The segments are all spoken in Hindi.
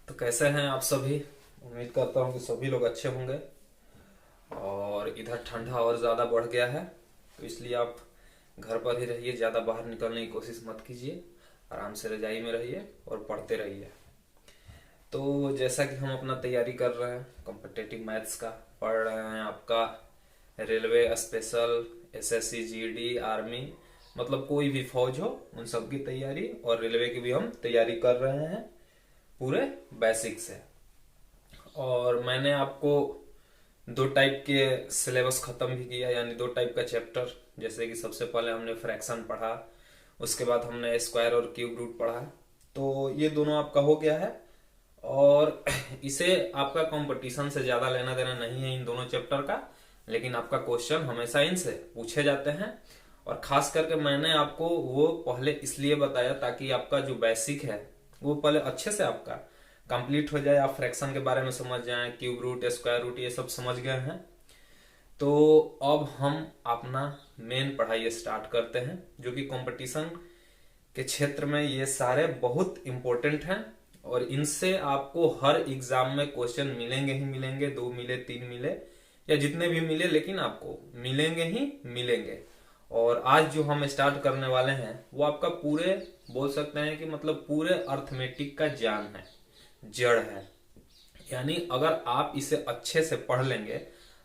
तो कैसे हैं आप सभी। उम्मीद करता हूँ कि सभी लोग अच्छे होंगे। और इधर ठंडा और ज़्यादा बढ़ गया है, तो इसलिए आप घर पर ही रहिए, ज़्यादा बाहर निकलने की कोशिश मत कीजिए। आराम से रजाई में रहिए और पढ़ते रहिए। तो जैसा कि हम अपना तैयारी कर रहे हैं कॉम्पिटिटिव मैथ्स का, पढ़ रहे हैं आपका railway special, SSC, GD, army, मतलब कोई भी फौज हो उन सब की तैयारी, और रेलवे की भी हम तैयारी कर रहे हैं पूरे बेसिक से। और मैंने आपको दो टाइप के सिलेबस खत्म भी किया, यानी दो टाइप का चैप्टर। जैसे कि सबसे पहले हमने फ्रैक्शन पढ़ा, उसके बाद हमने स्क्वायर और क्यूब रूट पढ़ा। तो ये दोनों आपका हो गया है। और इसे आपका कंपटीशन से ज़्यादा लेना देना नहीं है इन दोनों चैप्टर का, लेकिन आपका क्वेश्चन हमेशा इनसे पूछे जाते हैं। और खास करके मैंने आपको वो पहले इसलिए बताया ताकि आपका जो बेसिक है वो पहले अच्छे से आपका कंप्लीट हो जाए, आप फ्रैक्शन के बारे में समझ जाएं, क्यूब रूट, स्क्वायर रूट, ये सब समझ गए हैं। तो अब हम अपना मेन पढ़ाई स्टार्ट करते हैं, जो कि कंपटीशन के क्षेत्र में ये सारे बहुत इंपॉर्टेंट हैं। और इनसे आपको हर एग्जाम में क्वेश्चन मिलेंगे ही मिलेंगे, दो मिले, तीन मिले, या जितने भी मिले, लेकिन आपको मिलेंगे ही मिलेंगे। और आज जो हम स्टार्ट करने वाले हैं वो आपका पूरे, बोल सकते हैं कि मतलब पूरे अर्थमेटिक का ज्ञान है, जड़ है। यानी अगर आप इसे अच्छे से पढ़ लेंगे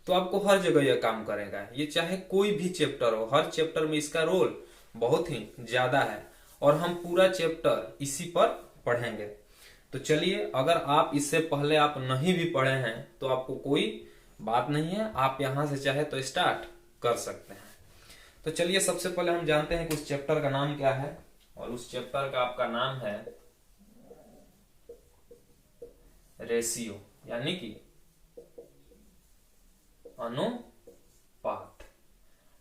तो आपको हर जगह यह काम करेगा। ये चाहे कोई भी चैप्टर हो, हर चैप्टर में इसका रोल बहुत ही ज्यादा है। और हम पूरा चैप्टर इसी पर पढ़ेंगे। तो चलिए, अगर आप इससे पहले आप नहीं भी पढ़े हैं तो आपको कोई बात नहीं है, आप यहां से चाहे तो स्टार्ट कर सकते हैं। तो चलिए, सबसे पहले हम जानते हैं कि उस चैप्टर का नाम क्या है। और उस चैप्टर का आपका नाम है रेशियो, यानी कि अनुपात।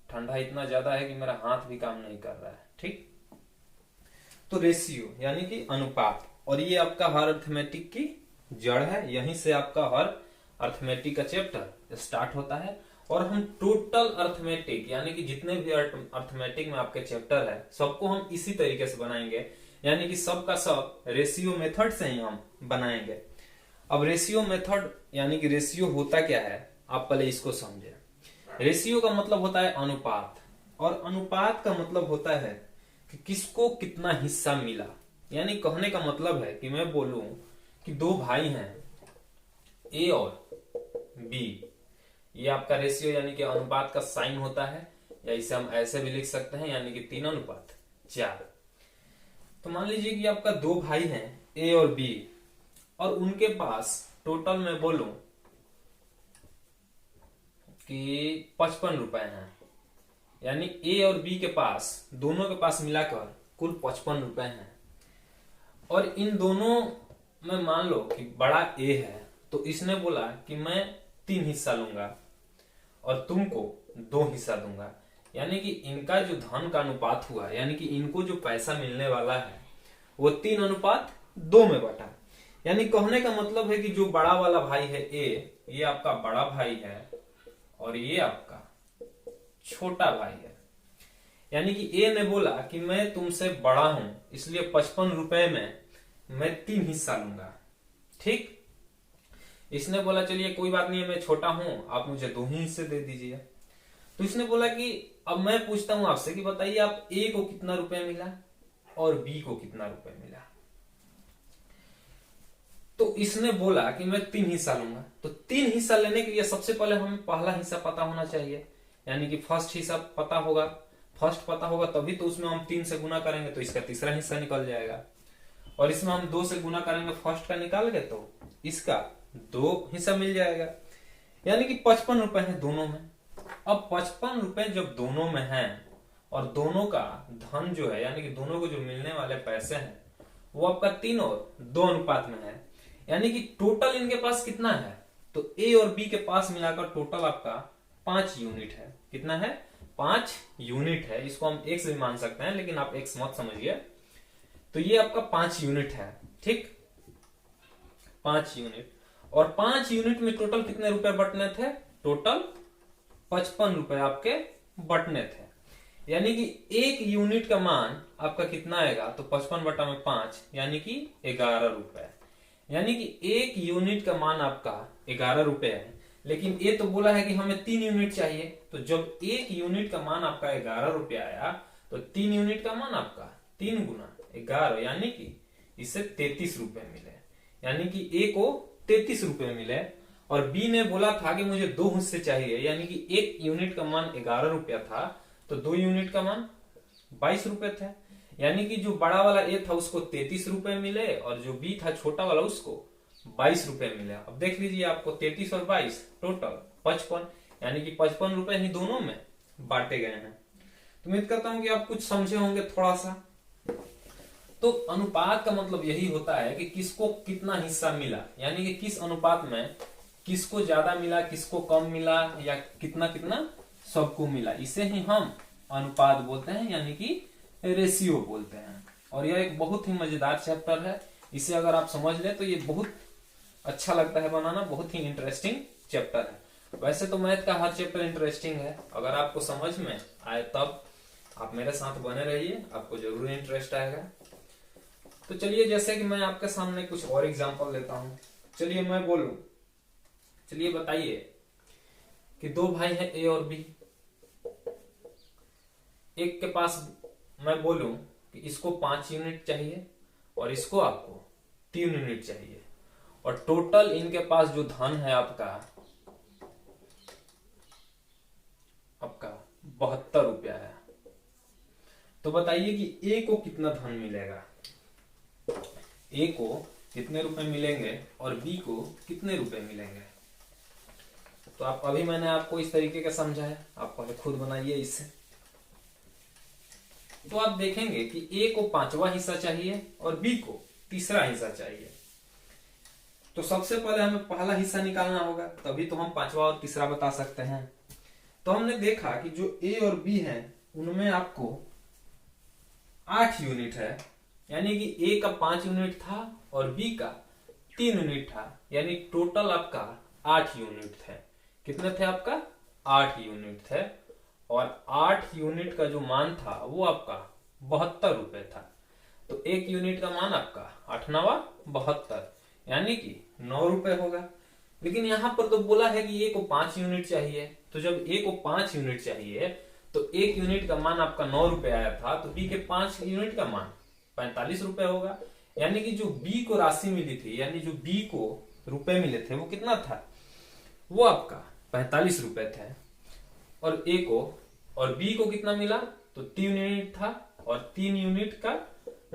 ठंडा इतना ज्यादा है कि मेरा हाथ भी काम नहीं कर रहा है। ठीक, तो रेशियो यानी कि अनुपात, और ये आपका हर अर्थमेटिक की जड़ है। यहीं से आपका हर अर्थमेटिक का चैप्टर स्टार्ट होता है। और हम टोटल अर्थमेटिक, यानी कि जितने भी अर्थमेटिक में आपके चैप्टर है, सबको हम इसी तरीके से बनाएंगे, यानी कि सब का सब रेशियो मेथड से ही हम बनाएंगे। अब रेशियो मेथड यानी कि रेशियो होता क्या है, आप पहले इसको समझे। रेशियो का मतलब होता है अनुपात, और अनुपात का मतलब होता है कि किसको कितना हिस्सा मिला। यानी कहने का मतलब है कि मैं बोलूं कि दो भाई हैं, ए और बी, ये आपका रेशियो यानी कि अनुपात का साइन होता है। या इसे हम ऐसे भी लिख सकते हैं, यानी कि 3:4। तो मान लीजिए कि आपका दो भाई हैं, ए और बी, और उनके पास टोटल में बोलूं कि 55 रुपए हैं। यानी ए और बी के पास, दोनों के पास मिलाकर कुल 55 रुपए हैं। और इन दोनों में मान लो कि बड़ा ए है, तो इसने बोला कि मैं 3 हिस्सा लूंगा और तुमको 2 हिस्सा दूंगा। यानी कि इनका जो धन का अनुपात हुआ, यानी कि इनको जो पैसा मिलने वाला है वो 3:2 में बटा। यानी कहने का मतलब है कि जो बड़ा वाला भाई है ए, ये आपका बड़ा भाई है, और ये आपका छोटा भाई है। यानी कि ए ने बोला कि मैं तुमसे बड़ा हूं, इसलिए 55 रुपए में मैं 3 हिस्सा लूंगा। ठीक, इसने बोला चलिए कोई बात नहीं है, मैं छोटा हूं, आप मुझे 2 ही हिस्से दे दीजिए। तो इसने बोला कि अब मैं पूछता हूं आपसे कि बताइए आप ए को कितना रुपए मिला और बी को कितना रुपए मिला। तो इसने बोला कि मैं 3 हिस्सा लूंगा। तो 3 हिस्सा लेने के लिए सबसे पहले हमें पहला हिस्सा पता होना चाहिए, यानी कि फर्स्ट हिस्सा पता होगा। फर्स्ट पता होगा तभी तो उसमें हम 3 से गुना करेंगे तो इसका तीसरा हिस्सा निकल जाएगा। और इसमें हम 2 से गुना करेंगे, फर्स्ट का निकाल गए तो इसका 2 हिस्सा मिल जाएगा। यानी कि 55 रुपए है दोनों में। अब 55 रुपए जब दोनों में है, और दोनों का धन जो है, यानी कि दोनों को जो मिलने वाले पैसे हैं, वो आपका 3:2 अनुपात में है। यानी कि टोटल इनके पास कितना है, तो ए और बी के पास मिलाकर टोटल आपका 5 यूनिट है। कितना है, 5 यूनिट है। इसको हम एक्स भी मान सकते हैं, लेकिन आप एक्स मत समझिए। तो ये आपका 5 यूनिट है। ठीक, 5 यूनिट। और 5 यूनिट में टोटल कितने रुपए बटने थे, टोटल 55 रुपए आपके बटने थे। यानी कि 1 यूनिट का मान आपका कितना आएगा, तो 55 बटा में 5, यानी कि 11 रुपए। यानी कि 1 यूनिट का मान आपका 11 रुपए है, लेकिन ये तो बोला है कि हमें 3 यूनिट चाहिए। तो जब 1 यूनिट का मान आपका 11 रुपए आया तो 3 यूनिट का मान आपका 3 गुना 11, यानी कि इससे 33 रुपए मिले, यानी कि ए को 33 रुपए मिले। और बी ने बोला था कि मुझे 2 हिस्से चाहिए, यानी कि 1 यूनिट का मान 11 रुपया था तो 2 यूनिट का मान 22 रुपए थे, यानी कि जो बड़ा वाला ए था उसको 33 रुपए मिले और जो बी था छोटा वाला उसको 22 रुपए मिले। अब देख लीजिए, आपको 33 और 22 टोटल 55, यानी कि 55 रुपए ही दोनों में बांटे गए हैं। तो उम्मीद करता हूं कि आप कुछ समझे होंगे थोड़ा सा। तो अनुपात का मतलब यही होता है कि किसको कितना हिस्सा मिला, यानी कि किस अनुपात में किसको ज्यादा मिला, किसको कम मिला, या कितना कितना सबको मिला, इसे ही हम अनुपात बोलते हैं, यानी कि रेशियो बोलते हैं। और यह एक बहुत ही मजेदार चैप्टर है, इसे अगर आप समझ ले तो ये बहुत अच्छा लगता है बनाना, बहुत ही इंटरेस्टिंग चैप्टर है। वैसे तो मैथ का हर चैप्टर इंटरेस्टिंग है, अगर आपको समझ में आए तब आप मेरे साथ बने रहिए, आपको जरूर इंटरेस्ट आएगा। तो चलिए, जैसे कि मैं आपके सामने कुछ और एग्जांपल लेता हूं। चलिए मैं बोलूं, चलिए बताइए कि 2 भाई हैं ए और बी। एक के पास मैं बोलूं कि इसको 5 यूनिट चाहिए और इसको आपको 3 यूनिट चाहिए, और टोटल इनके पास जो धन है आपका 72 रुपया है। तो बताइए कि ए को कितना धन मिलेगा, ए को कितने रुपए मिलेंगे और बी को कितने रुपए मिलेंगे। तो आप अभी मैंने आपको इस तरीके का समझा है, आप पहले खुद बनाइए इससे। तो आप देखेंगे कि ए को 5वां हिस्सा चाहिए और बी को 3रा हिस्सा चाहिए। तो सबसे पहले हमें पहला हिस्सा निकालना होगा, तभी तो हम 5वां और 3रा बता सकते हैं। तो हमने देखा कि जो ए और बी है उनमें आपको 8 यूनिट है, यानी कि ए का 5 यूनिट था और बी का 3 यूनिट था, यानी टोटल आपका 8 यूनिट थे। कितने थे आपका? 8 यूनिट थे। और 8 यूनिट का जो मान था वो आपका 72 रुपए था। तो 1 यूनिट का मान आपका 8 9 72, यानी कि 9 रुपए होगा। लेकिन यहां पर तो बोला है कि ए को 5 यूनिट चाहिए, तो जब ए को 5 यूनिट चाहिए तो 1 यूनिट का मान आपका 9 रुपए आया था, तो बी के 5 यूनिट का मान 45 रुपए होगा। यानी कि जो बी को राशि मिली थी, यानी जो बी को रुपए मिले थे वो कितना था, वो आपका 45 रुपए थे। और ए को और बी को कितना मिला, तो 3 यूनिट था, और 3 यूनिट का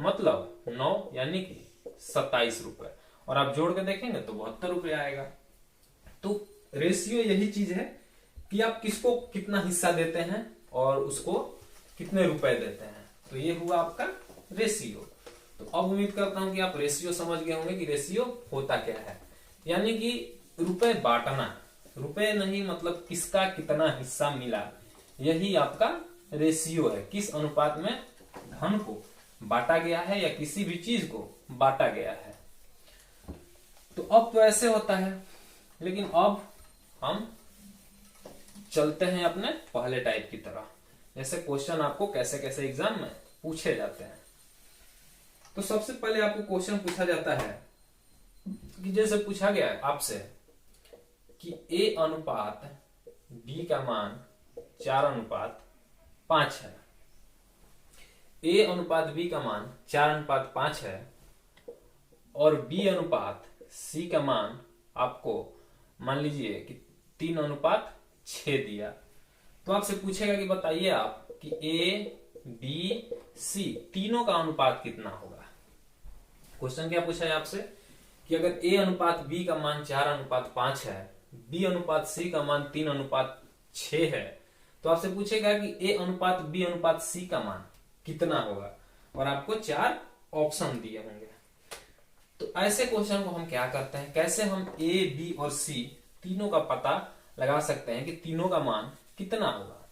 मतलब 9, यानी कि 27 रुपए। और आप जोड़ के देखेंगे तो 72 रुपए आएगा। तो रेशियो यही चीज है कि आप किसको कितना हिस्सा देते हैं और उसको कितने रुपए देते हैं। तो ये हुआ आपका रेशियो। तो अब उम्मीद करता हूं कि आप रेशियो समझ गए होंगे कि रेशियो होता क्या है, यानी कि रुपए बांटना, रुपए नहीं मतलब किसका कितना हिस्सा मिला, यही आपका रेशियो है। किस अनुपात में धन को बांटा गया है या किसी भी चीज को बांटा गया है। तो अब तो ऐसे होता है, लेकिन अब हम चलते हैं अपने पहले टाइप की तरह, जैसे क्वेश्चन आपको कैसे कैसे एग्जाम में पूछे जाते हैं। तो सबसे पहले आपको क्वेश्चन पूछा जाता है कि जैसे पूछा गया है आपसे कि ए अनुपात बी का मान 4:5 है। ए अनुपात बी का मान 4:5 है और बी अनुपात सी का मान आपको मान लीजिए कि 3:6 दिया। तो आपसे पूछेगा कि बताइए आप कि ए बी सी तीनों का अनुपात कितना होगा। क्वेश्चन क्या पूछा है आपसे कि अगर ए अनुपात बी का मान 4:5 है, बी अनुपात सी का मान 3:6 है, तो आपसे पूछेगा कि ए अनुपात बी अनुपात सी का मान कितना होगा, और आपको 4 ऑप्शन दिए होंगे। तो ऐसे क्वेश्चन को हम क्या करते हैं, कैसे हम ए बी और सी तीनों का पता लगा सकते हैं कि तीनों का मान कितना होगा।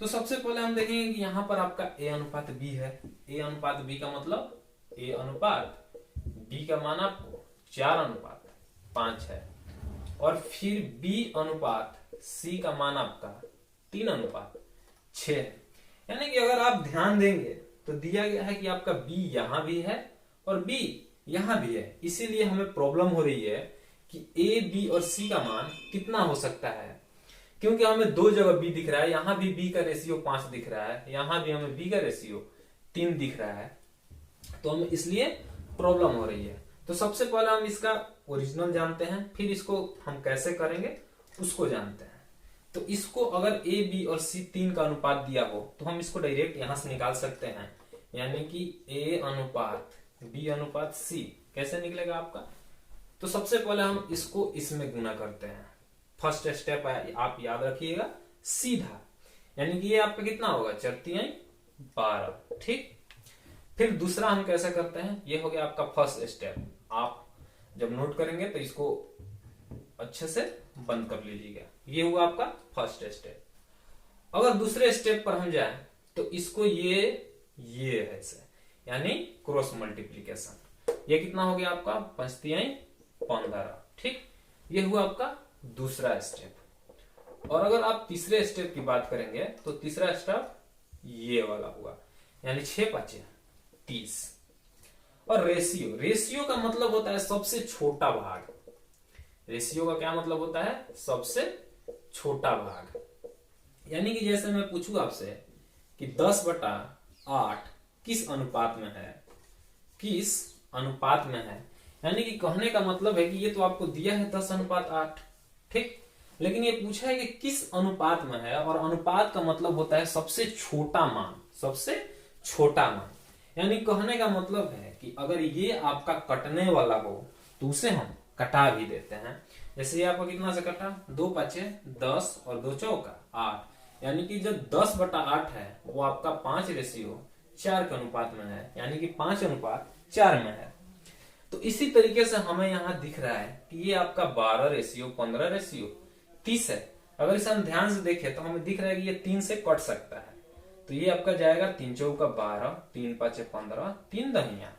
तो सबसे पहले हम देखेंगे कि यहां पर आपका ए अनुपात बी है। ए अनुपात बी का मतलब ए अनुपात बी का मान आपको 4:5 है, और फिर बी अनुपात सी का मान आपका 3:6 है। यानी कि अगर आप ध्यान देंगे तो दिया गया है कि आपका बी यहां भी है और बी यहाँ भी है, इसीलिए हमें प्रॉब्लम हो रही है कि ए, बी और सी का मान कितना हो सकता है। क्योंकि हमें दो जगह बी दिख रहा है, यहां भी बी का रेशियो 5 दिख रहा है, यहां भी हमें बी का रेशियो 3 दिख रहा है, तो हमें इसलिए प्रॉब्लम हो रही है। तो सबसे पहले हम इसका ओरिजिनल जानते हैं, फिर इसको हम कैसे करेंगे उसको जानते हैं। तो इसको अगर ए, बी और सी 3 का अनुपात दिया हो तो हम इसको डायरेक्ट यहां से निकाल सकते हैं, यानी कि ए अनुपात बी अनुपात सी कैसे निकलेगा आपका। तो सबसे पहले हम इसको इसमें गुना करते हैं। फर्स्ट स्टेप आप याद रखिएगा सीधा, यानी कि ये आपका कितना होगा 4×3 12, ठीक। फिर दूसरा हम कैसे करते हैं, ये हो गया आपका फर्स्ट स्टेप। आप जब नोट करेंगे तो इसको अच्छे से बंद कर लीजिएगा, ये हुआ आपका फर्स्ट स्टेप। अगर दूसरे स्टेप पर हम जाएं तो इसको ये ऐसे, यानी क्रॉस मल्टीप्लीकेशन, ये कितना हो गया आपका 5×3 15, ठीक। ये हुआ आपका दूसरा स्टेप। और अगर आप तीसरे स्टेप की बात करेंगे तो तीसरा स्टेप ये वाला हुआ, यानी 6×5 30। और रेशियो का मतलब होता है सबसे छोटा भाग। रेशियो का क्या मतलब होता है, सबसे छोटा भाग। यानी कि जैसे मैं पूछूं आपसे कि 10/8 किस अनुपात में है, किस अनुपात में है, यानी कि कहने का मतलब है कि ये तो आपको दिया है 10:8, ठीक। लेकिन ये पूछा है कि किस अनुपात में है, और अनुपात का मतलब होता है सबसे छोटा मान, सबसे छोटा मान। यानी कहने का मतलब है कि अगर ये आपका कटने वाला हो तो उसे हम कटा भी देते हैं। जैसे ये आपका कितना से कटा, 2×5 10 और 2×4 8, यानी कि जो 10/8 है वो आपका 5:4 के अनुपात में है, यानी कि 5:4 में है। तो इसी तरीके से हमें यहाँ दिख रहा है कि ये आपका 12:15:30 है। अगर इसे हम ध्यान से देखें तो हमें दिख रहा है कि ये 3 से कट सकता है, तो ये आपका जाएगा 3×4 12, 3×5 15, 3×10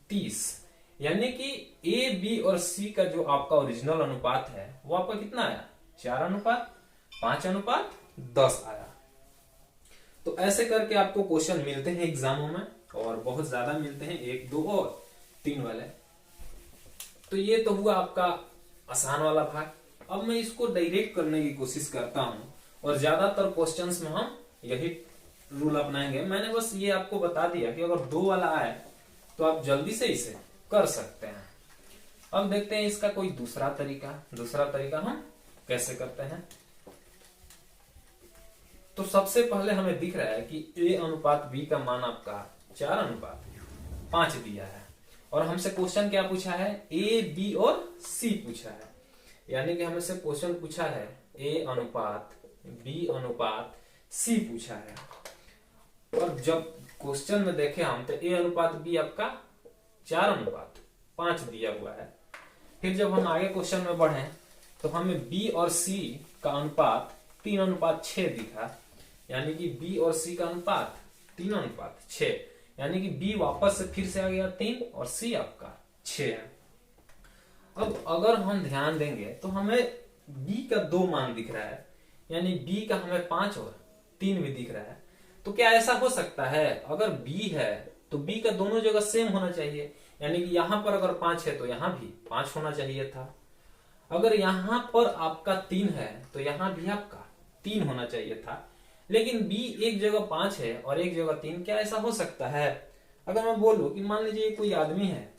30। यानी कि ए, बी और सी का जो आपका ओरिजिनल अनुपात है वो आपका कितना आया 4:5:10 आया। तो ऐसे करके आपको क्वेश्चन मिलते हैं एग्जामों में, और बहुत ज्यादा मिलते हैं, 1, 2 और 3 वाले। तो ये तो हुआ आपका आसान वाला भाग। अब मैं इसको डायरेक्ट करने की कोशिश करता हूं, और ज्यादातर क्वेश्चंस में हम यही रूल अपनाएंगे। मैंने बस ये आपको बता दिया कि अगर 2 वाला आए तो आप जल्दी से इसे कर सकते हैं। अब देखते हैं इसका कोई दूसरा तरीका हम कैसे करते हैं। तो सबसे पहले हमें दिख रहा है कि ए अनुपात बी का मान आपका 4:5 दिया है, और हमसे क्वेश्चन क्या पूछा है, ए, बी और सी पूछा है। यानी कि हमसे क्वेश्चन पूछा है ए अनुपात बी अनुपात सी पूछा है। और जब क्वेश्चन में देखे हम तो ए अनुपात बी आपका 4:5 दिया हुआ है। फिर जब हम आगे क्वेश्चन में बढ़े तो हमें बी और सी का अनुपात 3:6 दिखा, यानी कि बी और सी का अनुपात 3:6, यानी कि बी वापस से फिर से आ गया 3 और सी आपका 6 है। अब अगर हम ध्यान देंगे तो हमें बी का 2 मान दिख रहा है, यानी बी का हमें 5 और 3 भी दिख रहा है। तो क्या ऐसा हो सकता है, अगर बी है तो बी का दोनों जगह सेम होना चाहिए, यानी कि यहां पर अगर 5 है तो यहां भी 5 होना चाहिए था। अगर यहां पर आपका 3 है तो यहां भी आपका 3 होना चाहिए था। लेकिन बी एक जगह 5 है और एक जगह 3, क्या ऐसा हो सकता है? अगर मैं बोलूं कि मान लीजिए कोई आदमी है,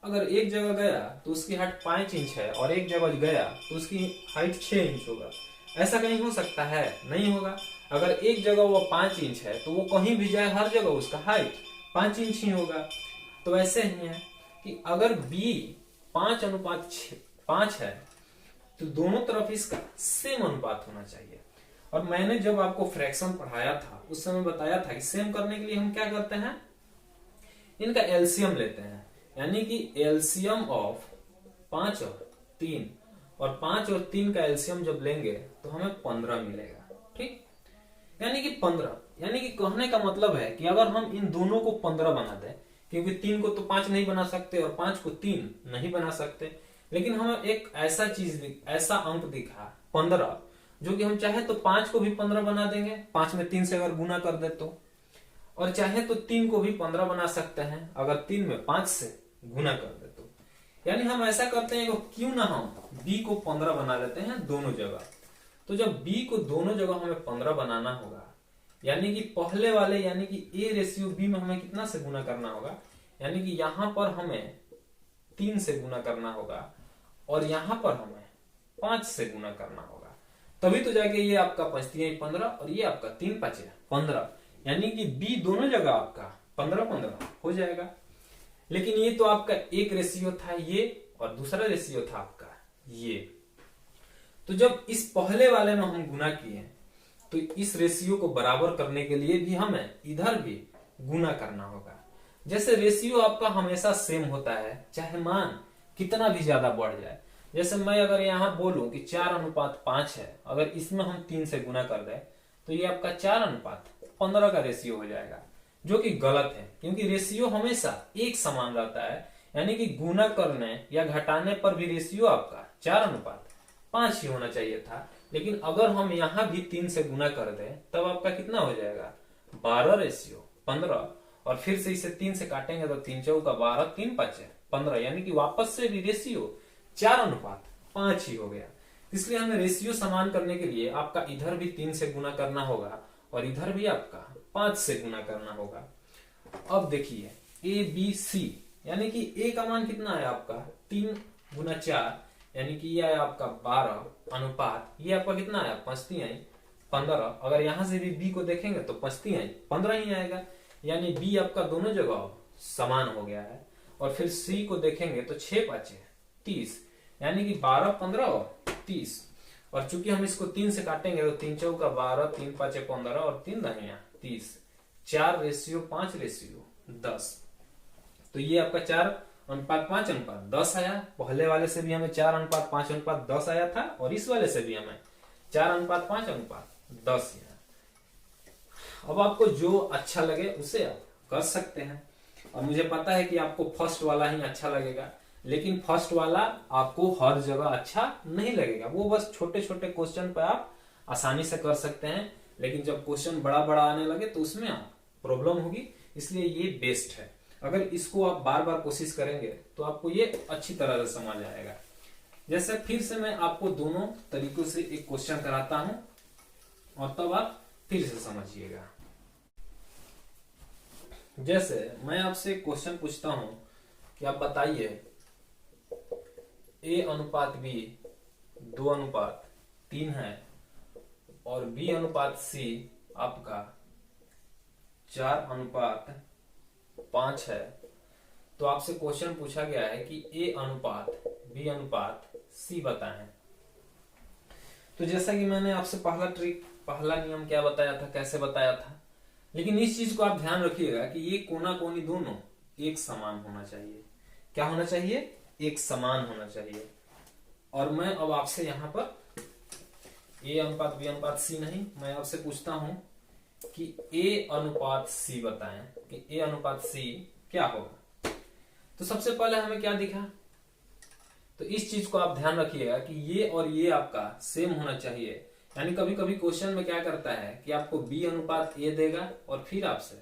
अगर एक जगह गया तो उसकी हाइट 5 इंच है और एक जगह गया तो उसकी हाइट 6 इंच होगा, ऐसा कहीं हो सकता है? नहीं होगा। अगर एक जगह वो 5 इंच है तो वो कहीं भी जाए हर जगह उसका हाइट 5 इंच ही होगा। तो ऐसे ही है कि अगर बी 5:5 है तो दोनों तरफ इसका सेम अनुपात होना चाहिए। और मैंने जब आपको फ्रैक्शन पढ़ाया था उस समय बताया था कि सेम करने के लिए हम क्या करते हैं, इनका एलसीएम लेते हैं, यानी कि एलसीएम ऑफ 5 और 3, और 5 और 3 का एलसीएम जब लेंगे तो हमें 15 मिलेगा, ठीक। यानी कि 15, यानी कि कहने का मतलब है कि अगर हम इन दोनों को 15 बना दें, क्योंकि 3 को तो 5 नहीं बना सकते और 5 को 3 नहीं बना सकते, लेकिन हमें एक ऐसा अंक दिखा 15, जो कि हम चाहे तो 5 को भी 15 बना देंगे, 5 में 3 से अगर गुना कर दे तो। और चाहे तो 3 को भी 15 बना सकते हैं अगर 3 में 5 से गुना कर दे तो। यानी हम ऐसा करते हैं क्यों ना हम b को 15 बना लेते हैं दोनों जगह। तो जब b को दोनों जगह हमें 15 बनाना होगा, यानी कि पहले वाले यानी कि a रेशियो b में हमें कितना से गुना करना होगा, यानी कि यहां पर हमें 3 से गुना करना होगा और यहां पर हमें 5 से गुना करना होगा, तभी तो जाके ये आपका 5 3 15 और ये आपका 3 5 15, यानी कि b दोनों जगह आपका 15 15 हो जाएगा। लेकिन ये तो आपका एक रेशियो था ये और दूसरा रेशियो था आपका ये। तो जब इस पहले वाले में हम गुना किए तो इस रेशियो को बराबर करने के लिए भी हमें इधर भी गुना करना होगा। जैसे रेशियो आपका हमेशा सेम होता है चाहे मान कितना भी ज्यादा बढ़ जाए। जैसे मैं अगर यहाँ बोलूं कि 4:5 है, अगर इसमें हम 3 से गुना कर दें तो ये आपका 4:15 का रेशियो हो जाएगा, जो कि गलत है क्योंकि रेशियो हमेशा एक समान रहता है। यानी कि गुना करने या घटाने पर भी रेशियो आपका 4:5 ही होना चाहिए था। लेकिन अगर हम यहाँ भी 3 से गुना कर दें तब आपका कितना हो जाएगा 12:15, और फिर से इसे 3 से काटेंगे तो 3 चौका 12 3 5 15, यानी कि वापस से भी रेशियो 4:5 ही हो गया। इसलिए हमें रेशियो समान करने के लिए आपका इधर भी 3 से गुना करना होगा और इधर भी आपका 5 से गुना करना होगा। अब देखिए ए बी सी, यानी कि ए का मान कितना है आपका 3 × 4, यानी कि ये है आपका 12 अनुपात ये आपका कितना है 5 3 15। अगर यहां से भी बी को देखेंगे तो 5 3 15 ही आएगा, यानी बी आपका दोनों जगह समान हो गया है। और फिर सी को देखेंगे तो 6 5 30, यानी कि 12 15 और 30। और चूंकि हम इसको 3 से काटेंगे तो 3 चौका 12 3 5 15 और 3 दहिया 30, 4:5:10। तो ये आपका 4:5:10 आया। पहले वाले से भी हमें 4:5:10 आया था और इस वाले से भी हमें 4:5:10 आया। अब आपको जो अच्छा लगे उसे आप कर सकते हैं, और मुझे पता है कि आपको फर्स्ट वाला ही अच्छा लगेगा, लेकिन फर्स्ट वाला आपको हर जगह अच्छा नहीं लगेगा। वो बस छोटे छोटे क्वेश्चन पे आप आसानी से कर सकते हैं, लेकिन जब क्वेश्चन बड़ा बड़ा आने लगे तो उसमें आप प्रॉब्लम होगी। इसलिए ये बेस्ट है। अगर इसको आप बार बार कोशिश करेंगे तो आपको ये अच्छी तरह से समझ आएगा। जैसे फिर से मैं आपको दोनों तरीकों से एक क्वेश्चन कराता हूं और तब आप फिर से समझिएगा। जैसे मैं आपसे क्वेश्चन पूछता हूं कि आप बताइए A/B 2:3 है और B/C आपका 4:5 है। तो आपसे क्वेश्चन पूछा गया है कि A/B/C बताएं। तो जैसा कि मैंने आपसे पहला नियम क्या बताया था, कैसे बताया था, लेकिन इस चीज को आप ध्यान रखिएगा कि ये कोना कोनी दोनों एक समान होना चाहिए। क्या होना चाहिए? एक समान होना चाहिए। और मैं अब आपसे यहाँ पर A/B/C नहीं, मैं आपसे पूछता हूं कि A/C बताएं कि A/C क्या होगा। तो सबसे पहले हमें क्या दिखा, तो इस चीज को आप ध्यान रखिएगा कि ये और ये आपका सेम होना चाहिए। यानी कभी कभी क्वेश्चन में क्या करता है कि आपको B/A देगा और फिर आपसे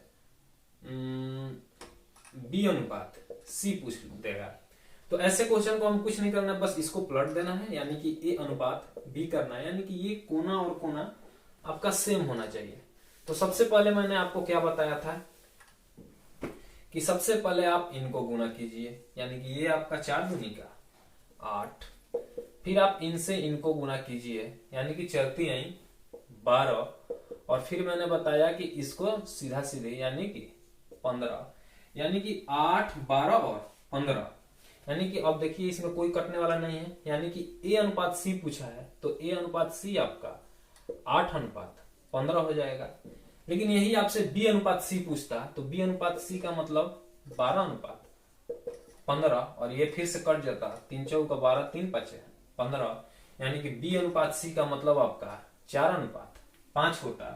B/C पूछ देगा। तो ऐसे क्वेश्चन को हम कुछ नहीं करना, बस इसको पलट देना है, यानी कि A/B करना है, यानी कि ये कोना और कोना आपका सेम होना चाहिए। तो सबसे पहले मैंने आपको क्या बताया था कि सबसे पहले आप इनको गुना कीजिए, यानी कि ये आपका 4 दूनी का 8, फिर आप इनसे इनको गुना कीजिए, यानी कि 4 3 12, और फिर मैंने बताया कि इसको सीधा सीधे यानी कि 15, यानी कि 8 12 और 15, यानी कि अब देखिए इसमें कोई कटने वाला नहीं है, यानी कि A/C पूछा है तो A/C आपका 8:15 हो जाएगा। लेकिन यही आपसे B/C पूछता तो B/C का मतलब 12:15, और ये फिर से कट जाता 3 चौका 12 3 5 15, यानी कि B/C का मतलब आपका 4:5 होता।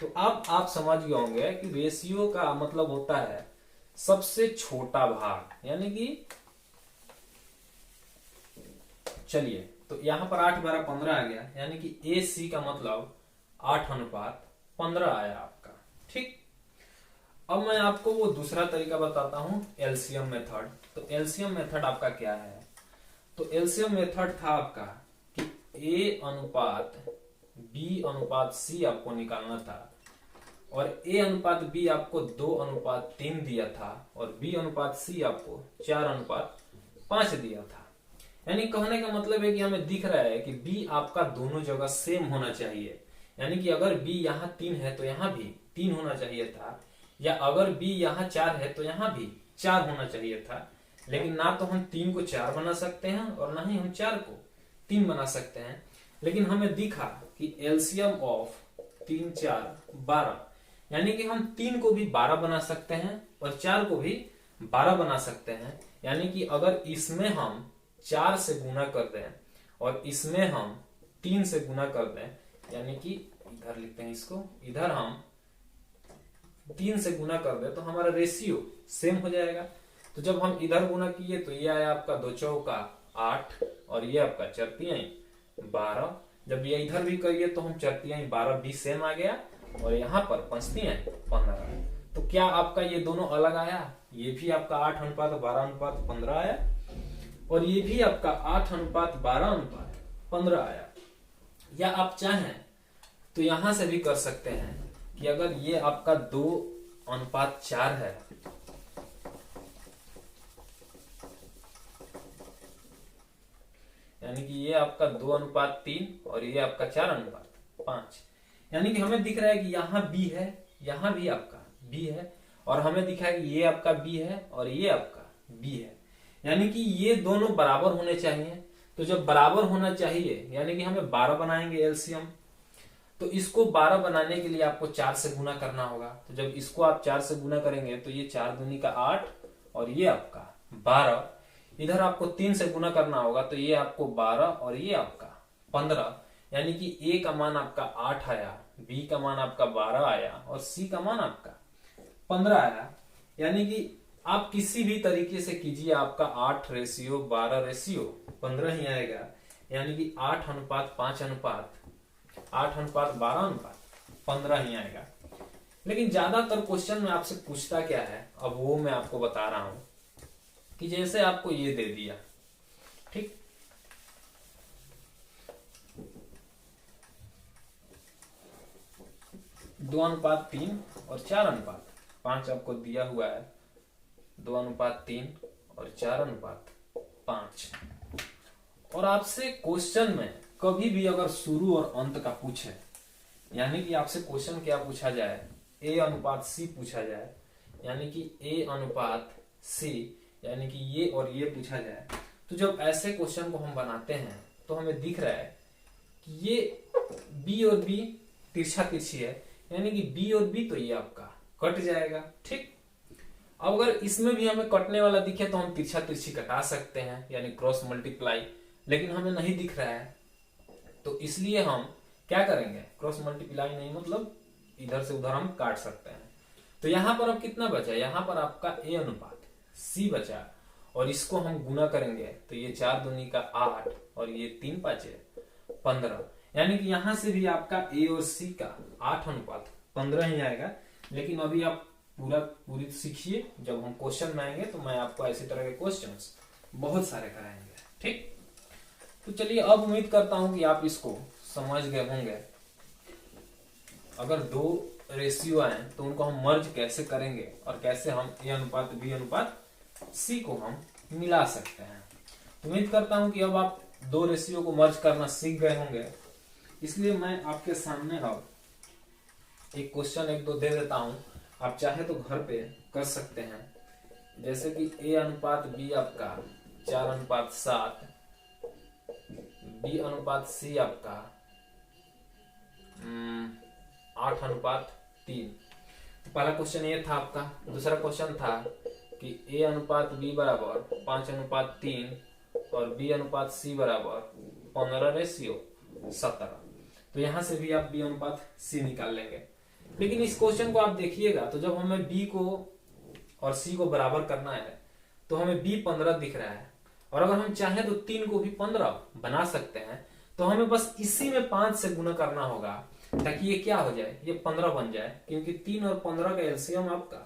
तो अब आप समझ गए होंगे कि रेशियो का मतलब होता है सबसे छोटा भाग, यानी कि चलिए तो यहां पर 8 12 15 आ गया, यानी कि AC का मतलब 8:15 आया आपका। ठीक। अब मैं आपको वो दूसरा तरीका बताता हूं, एलसीएम मेथड। तो एलसीएम मेथड आपका क्या है? तो एलसीएम मेथड था आपका कि ए अनुपात बी अनुपात सी आपको निकालना था, और ए अनुपात बी आपको 2:3 दिया था, और बी अनुपात सी आपको 4:5 दिया था। यानी कहने का मतलब है कि हमें दिख रहा है कि बी आपका दोनों जगह सेम होना चाहिए। यानी कि अगर बी यहाँ 3 है तो यहाँ भी 3 होना चाहिए था, या अगर बी यहाँ 4 है तो यहाँ भी 4 होना चाहिए था। लेकिन ना तो हम 3 को 4 बना सकते हैं और ना ही हम 4 को 3 बना सकते हैं। लेकिन हमें दिखा कि एलसीएम ऑफ 3 4 12, यानी कि हम 3 को भी 12 बना सकते हैं और 4 को भी 12 बना सकते हैं। यानी कि अगर इसमें हम 4 से गुना कर दें और इसमें हम 3 से गुना कर दें, यानी कि इधर लिखते हैं इसको, इधर हम 3 से गुना कर दें तो हमारा रेशियो सेम हो जाएगा। तो जब हम इधर गुना किए तो ये आया आपका 2 चौका 8 और ये आपका 4 तिहाई 12। जब ये इधर भी करिए तो हम 4 तिहाई 12 भी सेम आ गया, और यहाँ पर 5 तिहाई 15। तो क्या आपका ये दोनों अलग आया? ये भी आपका 8:12:15 आया, और ये भी आपका 8:12:15 आया। या आप चाहें तो यहां से भी कर सकते हैं कि अगर ये आपका 2:4 है, यानी कि ये आपका 2:3 और ये आपका 4:5, यानी कि हमें दिख रहा है कि यहाँ बी है, यहाँ भी आपका बी है, और हमें दिखा है कि ये आपका बी है और ये आपका बी है। यानी कि ये दोनों बराबर होने चाहिए। तो जब बराबर होना चाहिए यानी कि हमें 12 बनाएंगे एलसीएम, तो इसको 12 बनाने के लिए आपको 4 से गुना करना होगा। तो जब इसको आप 4 से गुना करेंगे तो ये 4 दूनी का 8 और ये आपका 12। इधर आपको 3 से गुना करना होगा तो ये आपको 12 और ये आपका 15। यानी कि ए का मान आपका 8 आया, बी का मान आपका 12 आया और सी का मान आपका 15 आया। यानी कि आप किसी भी तरीके से कीजिए, आपका 8:12:15 ही आएगा। यानी कि 8:5:5:8:12:15 ही आएगा। लेकिन ज्यादातर क्वेश्चन में आपसे पूछता क्या है, अब वो मैं आपको बता रहा हूं कि जैसे आपको ये दे दिया, ठीक, दो अनुपात 3 और 4:5 आपको दिया हुआ है, 2:3 और 4:5। और आपसे क्वेश्चन में कभी भी अगर शुरू और अंत का पूछे, यानी कि आपसे क्वेश्चन क्या पूछा जाए, ए अनुपात सी पूछा जाए, यानी कि ए अनुपात सी, यानी कि ये और ये पूछा जाए, तो जब ऐसे क्वेश्चन को हम बनाते हैं तो हमें दिख रहा है कि ये बी और बी तिरछा तिरछी है, यानी कि बी और बी तो ये आपका कट जाएगा, ठीक। अब अगर इसमें भी हमें कटने वाला दिखे तो हम तिरछा तिरछी कटा सकते हैं, यानी क्रॉस मल्टीप्लाई, लेकिन हमें नहीं दिख रहा है तो इसलिए हम क्या करेंगे, क्रॉस मल्टीप्लाई नहीं, मतलब इधर से उधर हम काट सकते हैं। तो यहां पर अब कितना बचा, यहां पर आपका ए अनुपात सी बचा, और इसको हम गुना करेंगे तो ये 4 दूनी का 8 और ये 3×5=15। यानी कि यहां से भी आपका ए और सी का 8:15 ही आएगा। लेकिन अभी आप पूरी सीखिए, जब हम क्वेश्चन में आएंगे तो मैं आपको ऐसी तरह के क्वेश्चंस बहुत सारे कराएंगे, ठीक। तो चलिए, अब उम्मीद करता हूं कि आप इसको समझ गए होंगे। अगर दो रेशियो आए तो उनको हम मर्ज कैसे करेंगे और कैसे हम ए अनुपात बी अनुपात सी को हम मिला सकते हैं। उम्मीद करता हूं कि अब आप दो रेशियो को मर्ज करना सीख गए होंगे। इसलिए मैं आपके सामने अब एक क्वेश्चन 1-2 दे देता हूं, आप चाहे तो घर पे कर सकते हैं। जैसे कि ए अनुपात बी आपका 4:7, बी अनुपात सी आपका 8:3। पहला क्वेश्चन ये था आपका। दूसरा क्वेश्चन था कि ए अनुपात बी बराबर 5:3 और बी अनुपात सी बराबर 15:17। तो यहां से भी आप बी अनुपात सी निकाल लेंगे। लेकिन इस क्वेश्चन को आप देखिएगा तो जब हमें बी को और सी को बराबर करना है तो हमें बी 15 दिख रहा है, और अगर हम चाहें तो 3 को भी 15 बना सकते हैं। तो हमें बस इसी में 5 से गुना करना होगा। ताकि ये क्या हो जाए, ये 15 बन जाए, क्योंकि 3 और 15 का एलसीएम आपका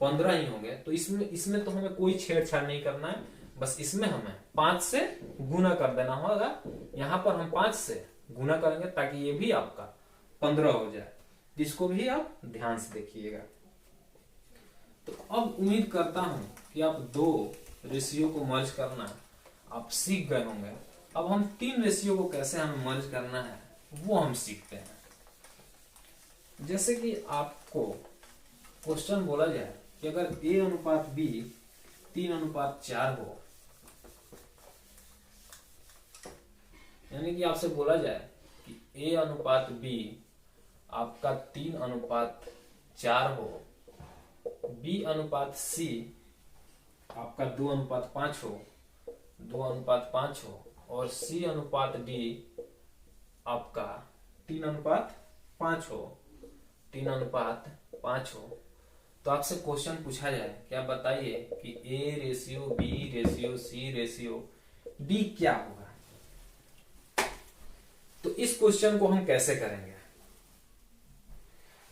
15 ही हो गया। तो इसमें इसमें तो हमें कोई छेड़छाड़ नहीं करना है, बस इसमें हमें 5 से गुना कर देना होगा। यहाँ पर हम 5 से गुना करेंगे ताकि ये भी आपका 15 हो जाए। इसको भी आप ध्यान से देखिएगा। तो अब उम्मीद करता हूं कि आप 2 रेशियो को मर्ज करना आप सीख गए होंगे। अब हम 3 रेशियो को कैसे हमें मर्ज करना है वो हम सीखते हैं। जैसे कि आपको क्वेश्चन बोला जाए कि अगर A अनुपात B 3:4 हो, यानी कि आपसे बोला जाए कि A अनुपात B आपका 3:4 हो, B अनुपात C आपका 2:5 हो, 2:5 हो, और C अनुपात D आपका 3:5 हो, 3:5 हो। तो आपसे क्वेश्चन पूछा जाए क्या, बताइए कि A ratio B ratio C ratio D क्या होगा। तो इस क्वेश्चन को हम कैसे करेंगे।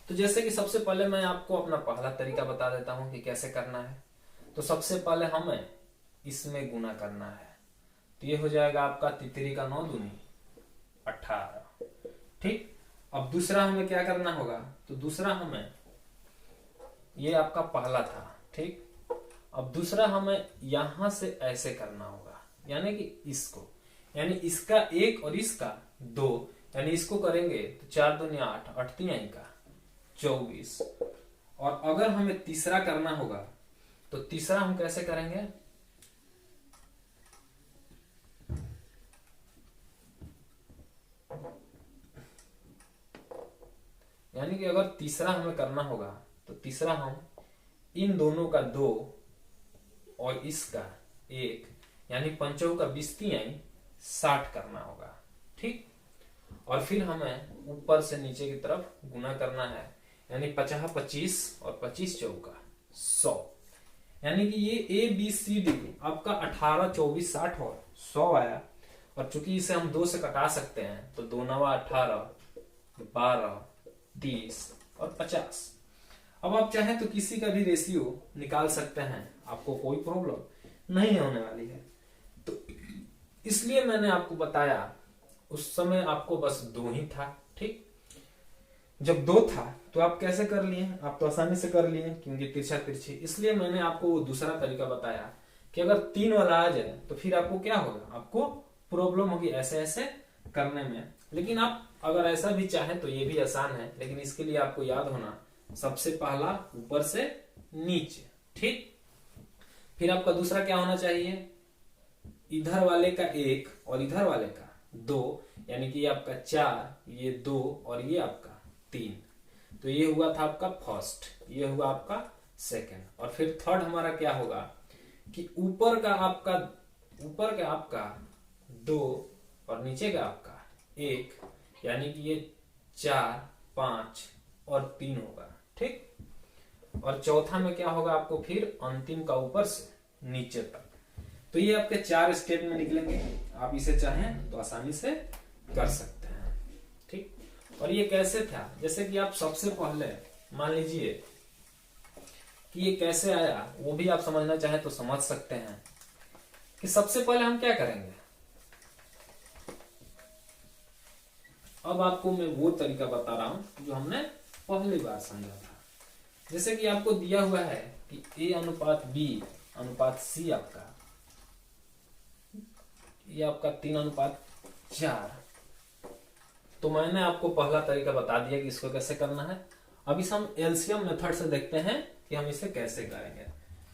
तो जैसे कि सबसे पहले मैं आपको अपना पहला तरीका बता देता हूं कि कैसे करना है। तो सबसे पहले हमें इसमें गुना करना है। तो ये हो जाएगा आपका 3 का 9 दूनी 18। ठीक। अब दूसरा हमें क्या करना होगा, तो दूसरा हमें, ये आपका पहला था, ठीक। अब दूसरा हमें यहां से ऐसे करना होगा, यानी कि इसको, यानी इसका 1 और इसका 2, यानी इसको करेंगे तो 4 दूनी 8, 8 3 का 24। और अगर हमें तीसरा करना होगा तो तीसरा हम कैसे करेंगे, यानी कि अगर तीसरा हमें करना होगा तो तीसरा हम इन दोनों का 2 और इसका 1, यानी 5 का 20 60 करना होगा। ठीक। और फिर हमें ऊपर से नीचे की तरफ गुना करना है, यानी 50 25 और 25 चौका 100, यानी कि ये A B C D आपका 18 24 60 और 100 आया। और चूंकि इसे हम 2 से कटा सकते हैं तो 2 9 18 12 30 और 50। अब आप चाहें तो किसी का भी रेशियो निकाल सकते हैं, आपको कोई प्रॉब्लम नहीं होने वाली है। तो इसलिए मैंने आपको बताया, उस समय आपको बस 2 ही था। ठीक। जब 2 था तो आप कैसे कर लिए, आप तो आसानी से कर लिए क्योंकि तिरछा तिरछी। इसलिए मैंने आपको वो दूसरा तरीका बताया कि अगर 3 वाला आ जाए तो फिर आपको क्या होगा, आपको प्रॉब्लम होगी ऐसे ऐसे करने में। लेकिन आप अगर ऐसा भी चाहें तो ये भी आसान है, लेकिन इसके लिए आपको याद होना सबसे पहला ऊपर से नीचे। ठीक। फिर आपका दूसरा क्या होना चाहिए, इधर वाले का 1 और इधर वाले का 2, यानी कि ये आपका 4, ये 2 और ये आपका 3। तो ये हुआ था आपका फर्स्ट, ये हुआ आपका सेकंड। और फिर थर्ड हमारा क्या होगा कि ऊपर का आपका 2 और नीचे का आपका 1, यानी कि ये 4 5 और 3 होगा। ठीक। और चौथा में क्या होगा आपको, फिर अंतिम का ऊपर से नीचे तक। तो ये आपके 4 स्टेप में निकलेंगे, आप इसे चाहें तो आसानी से कर सकते हैं। ठीक। और ये कैसे था, जैसे कि आप सबसे पहले मान लीजिए कि ये कैसे आया वो भी आप समझना चाहें तो समझ सकते हैं कि सबसे पहले हम क्या करेंगे। अब आपको मैं वो तरीका बता रहा हूं जो हमने पहली बार समझा था। जैसे कि आपको दिया हुआ है कि A अनुपात B अनुपात C आपका, ये आपका 3:4। तो मैंने आपको पहला तरीका बता दिया कि इसको कैसे करना है। अब इस हम एलसीएम मेथड से देखते हैं कि हम इसे कैसे करेंगे।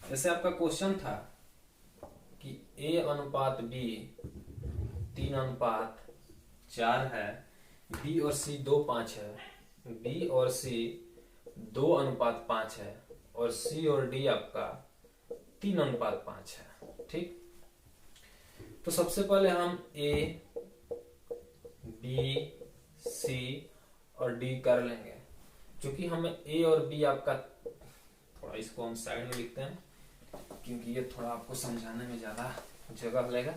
जैसे आपका क्वेश्चन था कि A अनुपात B 3:4 है, B और C 2:5 है, B और C 2:5 है, और C और D आपका 3:5 है। ठीक। तो सबसे पहले हम A B C और D कर लेंगे। क्योंकि हमें A और B आपका, थोड़ा इसको हम साइड में लिखते हैं क्योंकि ये थोड़ा आपको समझाने में ज्यादा जगह लेगा।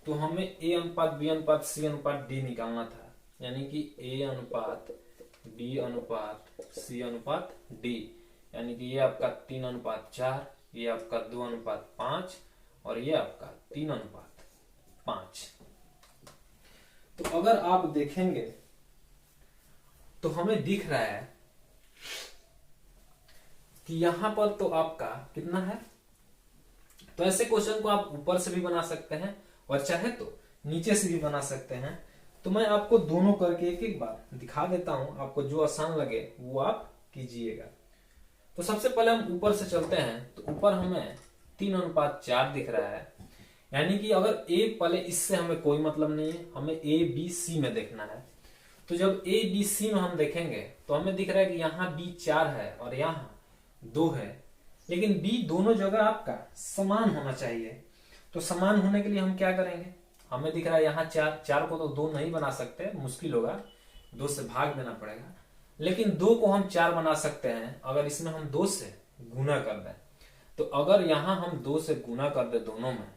तो हमें A अनुपात B अनुपात C अनुपात D निकालना था। यानी कि A अनुपात B अनुपात C अनुपात D, यानी कि ये आपका 3:4, ये आपका 2:5 और ये आपका 3:5। तो अगर आप देखेंगे तो हमें दिख रहा है कि यहां पर तो आपका कितना है। तो ऐसे क्वेश्चन को आप ऊपर से भी बना सकते हैं और चाहे तो नीचे से भी बना सकते हैं। तो मैं आपको दोनों करके एक एक बार दिखा देता हूं, आपको जो आसान लगे वो आप कीजिएगा। तो सबसे पहले हम ऊपर से चलते हैं। तो ऊपर हमें 3:4 दिख रहा है, यानी कि अगर A पहले, इससे हमें कोई मतलब नहीं है, हमें A B C में देखना है। तो जब A B C में हम देखेंगे तो हमें दिख रहा है कि यहाँ B 4 है और यहाँ 2 है, लेकिन B दोनों जगह आपका समान होना चाहिए। तो समान होने के लिए हम क्या करेंगे, हमें दिख रहा है यहाँ 4 को तो 2 नहीं बना सकते, मुश्किल होगा, 2 से भाग देना पड़ेगा। लेकिन 2 को हम 4 बना सकते हैं अगर इसमें हम 2 से गुना कर दें। तो अगर यहाँ हम 2 से गुना कर दे दोनों में,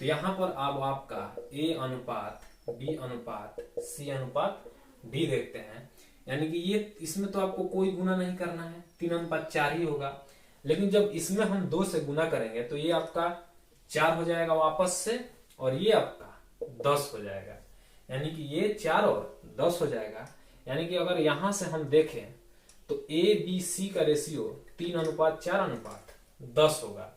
तो यहाँ पर अब आपका A अनुपात B अनुपात C अनुपात D देखते हैं, यानी कि ये इसमें तो आपको कोई गुना नहीं करना है, 3:4 ही होगा। लेकिन जब इसमें हम 2 से गुना करेंगे तो ये आपका 4 हो जाएगा वापस से, और ये आपका 10 हो जाएगा, यानी कि ये 4 और 10 हो जाएगा। यानी कि अगर यहां से हम देखें तो A B C का रेशियो 3:4:10 होगा।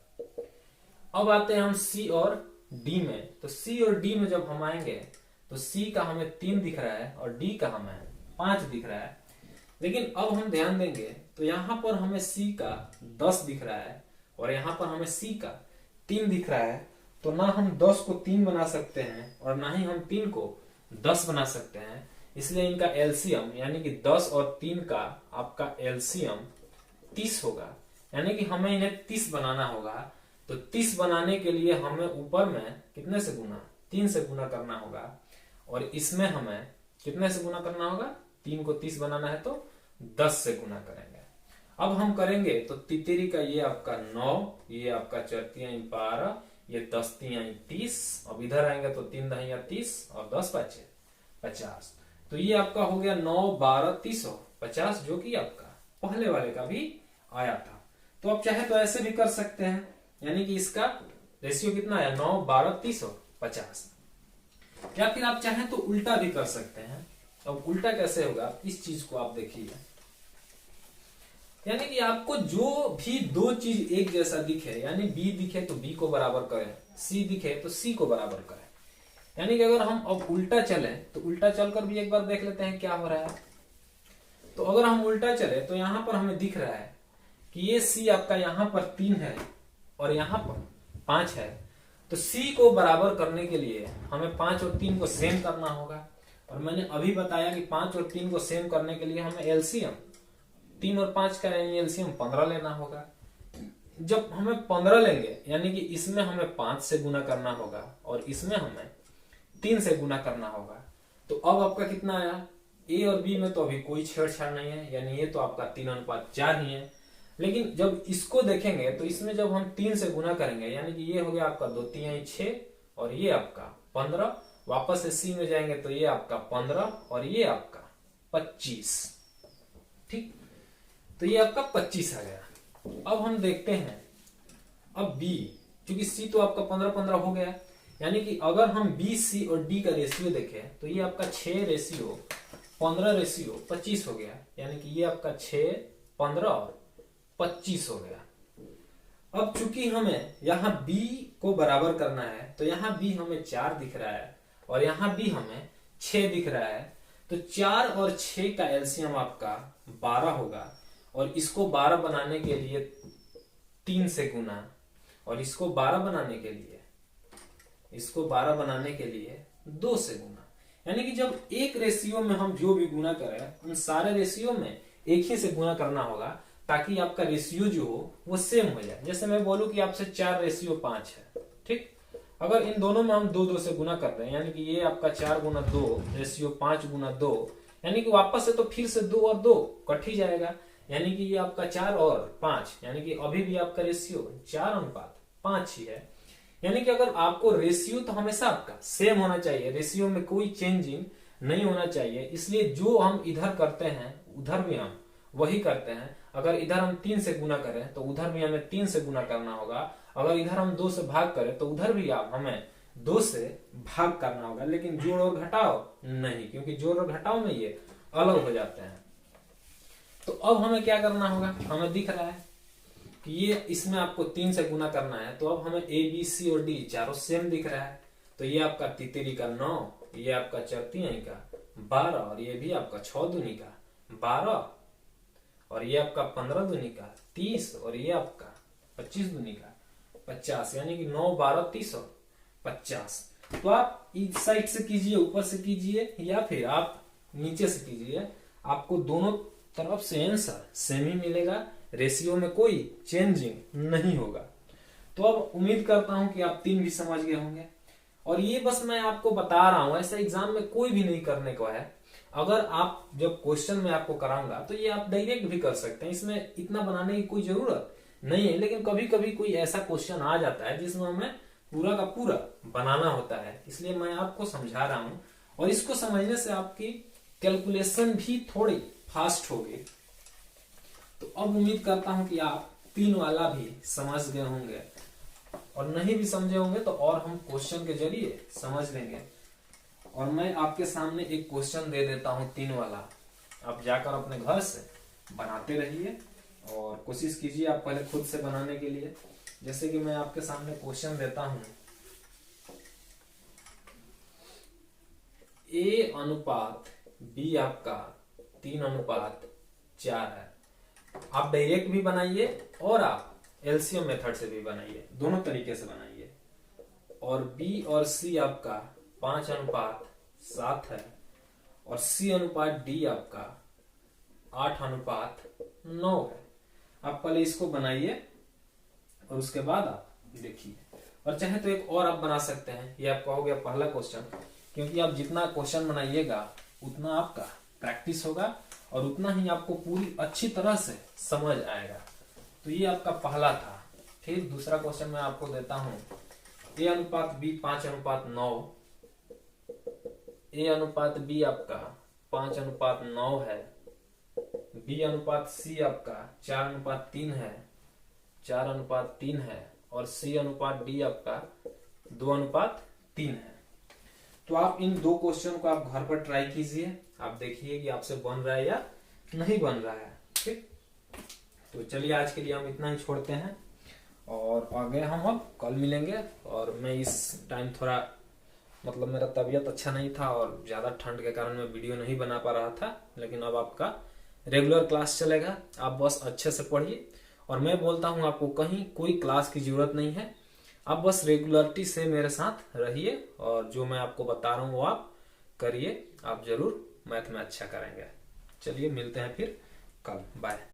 अब आते हैं हम C और D में। तो C और D में जब हम आएंगे तो C का हमें 3 दिख रहा है और D का हमें 5 दिख रहा है। लेकिन अब हम ध्यान देंगे तो यहां पर हमें C का 10 दिख रहा है और यहां पर हमें C का 3 दिख रहा है। तो ना हम 10 को 3 बना सकते हैं और ना ही हम 3 को 10 बना सकते हैं, इसलिए इनका एलसीएम यानी कि 10 और 3 का आपका एलसीएम 30 होगा। यानी कि हमें इन्हें 30 बनाना होगा। तो 30 बनाने के लिए हमें ऊपर में कितने से गुना, 3 से गुना करना होगा, और इसमें हमें कितने से गुना करना होगा, 3 को 30 बनाना है तो 10 से गुना करेंगे। अब हम करेंगे तो तितेरी का ये आपका 9, ये आपका 4 12, ये 10 30। अब इधर आएंगे तो 3 10 30 और 10 5 50। तो ये आपका हो गया 9 12 30 और 50, जो कि आपका पहले वाले का भी आया था। तो आप चाहे तो ऐसे भी कर सकते हैं, यानी कि इसका रेशियो कितना है, 9 12 30 और 50। या फिर आप चाहें तो उल्टा भी कर सकते हैं। अब उल्टा कैसे होगा, इस चीज को आप देखिए, यानी कि आपको जो भी दो चीज एक जैसा दिखे, यानी B दिखे तो B को बराबर करें, C दिखे तो C को बराबर करें। यानी कि अगर हम अब उल्टा चले तो उल्टा चलकर भी एक बार देख लेते हैं क्या हो रहा है। तो अगर हम उल्टा चले तो यहां पर हमें दिख रहा है कि ये C आपका यहां पर 3 है और यहां पर 5 है। तो C को बराबर करने के लिए हमें 5 और 3 को सेम करना होगा, और मैंने अभी बताया कि 5 और 3 को सेम करने के लिए हमें एलसीएम 3 और 5 का एलसीएम 15 लेना होगा। जब हमें 15 लेंगे यानी कि इसमें हमें 5 से गुना करना होगा और इसमें हमें 3 से गुना करना होगा। तो अब आपका कितना आया, A और B में तो अभी कोई छेड़छाड़ नहीं है, यानी ये तो आपका 3:4 ही है। लेकिन जब इसको देखेंगे तो इसमें जब हम 3 से गुना करेंगे, यानी कि ये हो गया आपका 2 3 6 और ये आपका 15, वापस से C में जाएंगे तो ये आपका 15 और ये आपका 25। ठीक, तो ये आपका 25 आ गया। अब हम देखते हैं अब B, क्योंकि C तो आपका 15 हो गया, यानी कि अगर हम B C और D का रेशियो देखें तो ये आपका 6 रेशियो 15 रेशियो 25 हो गया, यानी कि ये आपका 6 15 और 25 हो गया। अब चूंकि हमें यहाँ B को बराबर करना है तो यहाँ B हमें 4 दिख रहा है और यहाँ B हमें 6 दिख रहा है। तो 4 और 6 का एलसीएम आपका 12 होगा, और इसको 12 बनाने के लिए 3 से गुना, और इसको 12 बनाने के लिए 2 से गुना। यानी कि जब एक रेशियो में हम जो भी गुना करें उन सारे रेशियो में एक ही से गुना करना होगा, ताकि आपका रेशियो जो हो वो सेम हो जाए। जैसे मैं बोलूं कि आपसे 4 रेशियो 5 है, ठीक, अगर इन दोनों में हम 2 2 से गुना कर रहे हैं, यानी कि ये आपका 4 गुना 2 रेशियो 5 गुना 2, यानी कि वापस से तो फिर से 2 और 2 कट ही जाएगा, यानी कि ये आपका 4 और 5, यानी कि अभी भी आपका रेशियो 4:5 ही है। यानी कि अगर आपको रेशियो तो हमेशा आपका सेम होना चाहिए, रेशियो में कोई चेंजिंग नहीं होना चाहिए। इसलिए जो हम इधर करते हैं उधर भी हम वही करते हैं। अगर इधर हम 3 से गुना करें तो उधर भी हमें 3 से गुना करना होगा। अगर इधर हम 2 से भाग करें तो उधर भी आप हमें 2 से भाग करना होगा। लेकिन जोड़ और घटाओ नहीं, क्योंकि जोड़ और घटाओ में ये अलग हो जाते हैं। तो अब हमें क्या करना होगा, हमें दिख रहा है कि ये इसमें आपको 3 से गुना करना है। तो अब हमें ए बी सी और डी चारों सेम दिख रहा है। तो ये आपका तितरी का 9, ये आपका चरतियाई का 12, और ये भी आपका 6 दूनी का 12, और ये आपका 15 दूनी का 30, और ये आपका 25 दूनी का 50, यानी कि 9 12 30 और 50। तो आप इस साइड से कीजिए, ऊपर से कीजिए, या फिर आप नीचे से कीजिए, आपको दोनों तरफ से आंसर सेम ही मिलेगा। रेशियो में कोई चेंजिंग नहीं होगा। तो अब उम्मीद करता हूं कि आप 3 भी समझ गए होंगे। और ये बस मैं आपको बता रहा हूं, ऐसा एग्जाम में कोई भी नहीं करने को है। अगर आप जब क्वेश्चन में आपको कराऊंगा तो ये आप डायरेक्ट भी कर सकते हैं, इसमें इतना बनाने की कोई जरूरत नहीं है। लेकिन कभी कभी कोई ऐसा क्वेश्चन आ जाता है जिसमें हमें पूरा का पूरा बनाना होता है, इसलिए मैं आपको समझा रहा हूं। और इसको समझने से आपकी कैलकुलेशन भी थोड़ी फास्ट होगी। तो अब उम्मीद करता हूं कि आप 3 वाला भी समझ गए होंगे, और नहीं भी समझे होंगे तो और हम क्वेश्चन के जरिए समझ लेंगे। और मैं आपके सामने एक क्वेश्चन दे देता हूं 3 वाला, आप जाकर अपने घर से बनाते रहिए और कोशिश कीजिए आप पहले खुद से बनाने के लिए। जैसे कि मैं आपके सामने क्वेश्चन देता हूं, ए अनुपात बी आपका 3:4 है। आप डायरेक्ट भी बनाइए और आप एलसीएम मेथड से भी बनाइए, दोनों तरीके से बनाइए। और बी और सी आपका 5:7 है, और सी अनुपात डी आपका 8:9 है। आप पहले इसको बनाइए और उसके बाद आप देखिए। और चाहे तो एक और आप बना सकते हैं, ये आपका हो गया पहला क्वेश्चन। क्योंकि आप जितना क्वेश्चन बनाइएगा उतना आपका प्रैक्टिस होगा और उतना ही आपको पूरी अच्छी तरह से समझ आएगा। तो ये आपका पहला था। फिर दूसरा क्वेश्चन मैं आपको देता हूं, ए अनुपात बी 5:9, ए अनुपात बी आपका 5:9 है, बी अनुपात सी आपका 4:3 है, 4:3 है, और सी अनुपात डी आपका 2:3 है। तो आप इन 2 क्वेश्चन को आप घर पर ट्राई कीजिए, आप देखिए कि आपसे बन रहा है या नहीं बन रहा है। ठीक, तो चलिए आज के लिए हम इतना ही छोड़ते हैं, और आगे हम अब कल मिलेंगे। और मैं इस टाइम थोड़ा मतलब मेरा तबीयत अच्छा नहीं था और ज्यादा ठंड के कारण मैं वीडियो नहीं बना पा रहा था। लेकिन अब आपका रेगुलर क्लास चलेगा, आप बस अच्छे से पढ़िए। और मैं बोलता हूं आपको कहीं कोई क्लास की जरूरत नहीं है, आप बस रेगुलरिटी से मेरे साथ रहिए और जो मैं आपको बता रहा हूं वो आप करिए, आप जरूर मैथ में अच्छा करेंगे। चलिए मिलते हैं फिर कल, बाय।